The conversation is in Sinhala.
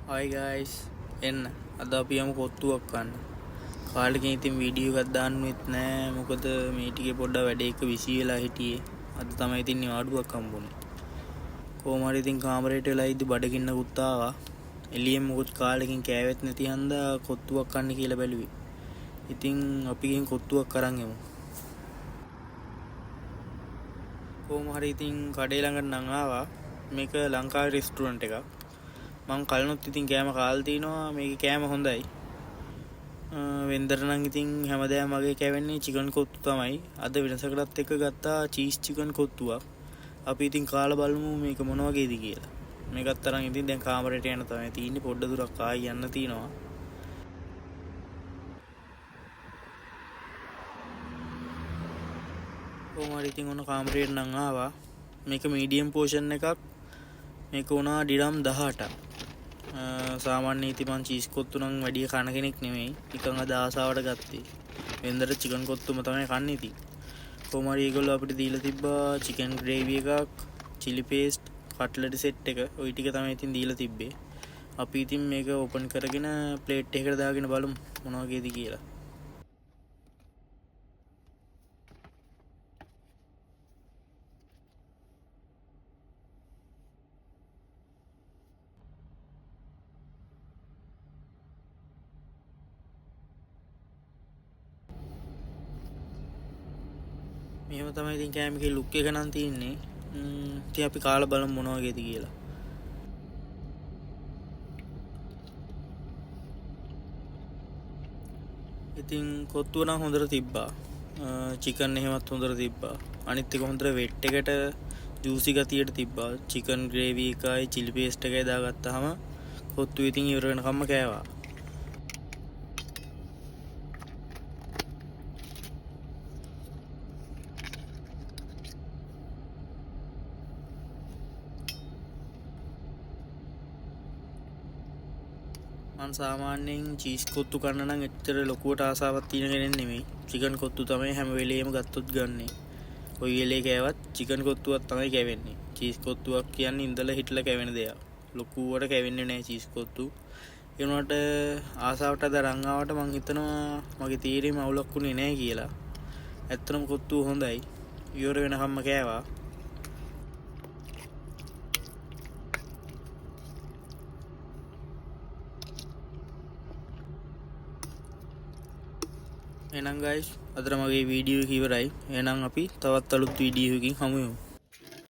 Hi guys, එන්න අද අපි යමු කොත්තුවක් ගන්න. කාලෙකින් ඉතින් වීඩියෝ එකක් දාන්නෙත් නෑ. මොකද මේ ටිකේ පොඩ්ඩක් වැඩේ එක විසි වෙලා හිටියේ. අද තමයි ඉතින් නිවාඩුවක් හම්බුනේ. කොහොම හරි ඉතින් කාමරේට වෙලා ඉදි බඩගින්නකුත් ආවා. එළියෙන් මොකද කාලෙකින් කෑවෙත් නැති හන්දා කොත්තුවක් කන්න කියලා බැලුවේ. ඉතින් අපි ගිහින් කොත්තුවක් අරන් යමු. කොහොම හරි ඉතින් කඩේ ළඟට නම් ආවා. මේක ලංකාවේ රෙස්ටුරන්ට් එකක්. මං කලිනුත් ඉතින් කෑම කාලා තිනවා. මේකේ කෑම හොඳයි. වෙන්දර නම් ඉතින් හැමදාම වගේ කැවෙන්නේ චිකන් කොත්තු තමයි. අද වෙනසකටත් එක්ක ගත්තා චීස් චිකන් කොත්තුවක්. අපි ඉතින් කාලා බලමු මේක මොන වගේද කියලා. මේකත් තරම් ඉතින් දැන් කාමරේට යන්න තමයි තියෙන්නේ. පොඩ්ඩ දුරක් ආයි යන්න තියෙනවා. කොහොම හරි ඉතින් ඔන්න කාමරේට නම් ආවා. මේක මීඩියම් පෝෂන් එකක්. මේක උනා ඩිරම් 18ක්. සාමාන්‍ය ඉතින් මං චීස් කොත්තු නම් වැඩි කන කෙනෙක් නෙමෙයි. නිකන් අද ආසාවට ගත්තේ. වෙන්දර චිකන් කොත්තුම තමයි කන්නේ ඉතින්. කොහොම හරි ඒගොල්ලෝ අපිට දීලා තිබ්බා චිකන් ග්‍රේවි එකක්, chili paste, කට්ලට් සෙට් එක. ওই ටික තමයි ඉතින් දීලා තිබ්බේ. අපි ඉතින් මේක ඕපන් කරගෙන ප්ලේට් එකකට දාගෙන බලමු මොන වගේද කියලා. මෙහෙම තමයි ඉතින් කෑමකේ ලුක් එක නම් තියෙන්නේ. ඉතින් අපි කාලා බලමු මොන වගේද කියලා. ඉතින් කොත්තුව නම් හොඳට තිබ්බා. චිකන් එහෙමත් හොඳට තිබ්බා. අනිත් එක හොඳට වෙට් එකට ජූසි ගතියට තිබ්බා. චිකන් ග්‍රේවි එකයි chili paste එකයි දාගත්තාම කොත්තුව ඉතින් ඉවර වෙනකම්ම කෑවා. මං සාමාන්‍යයෙන් චීස් කොත්තු කන්න නම් එච්චර ලොකුවට ආසාවක් තියෙන කෙනෙක් නෙමෙයි. චිකන් කොත්තු තමයි හැම වෙලේම ගත්තොත් ගන්නෙ. කොයි වෙලේ කෑවත් චිකන් කොත්තුවක් තමයි කැවෙන්නේ. චීස් කොත්තුවක් කියන්නේ ඉඳලා හිටලා කැවෙන දෙයක්. ලොකුවට කැවෙන්නේ නැහැ චීස් කොත්තු. ඒ වුණාට ආසාවට අද අරන් ආවට මං හිතනවා මගේ තීරෙම අවුලක් වුණේ නැහැ කියලා. ඇත්තටම කොත්තු හොඳයි. ඉවර වෙනකම්ම කෑවා. එහෙනම් guys අදට මගේ වීඩියෝ එක ඉවරයි. එහෙනම් අපි තවත් අලුත් වීඩියෝ එකකින් හමු වෙමු.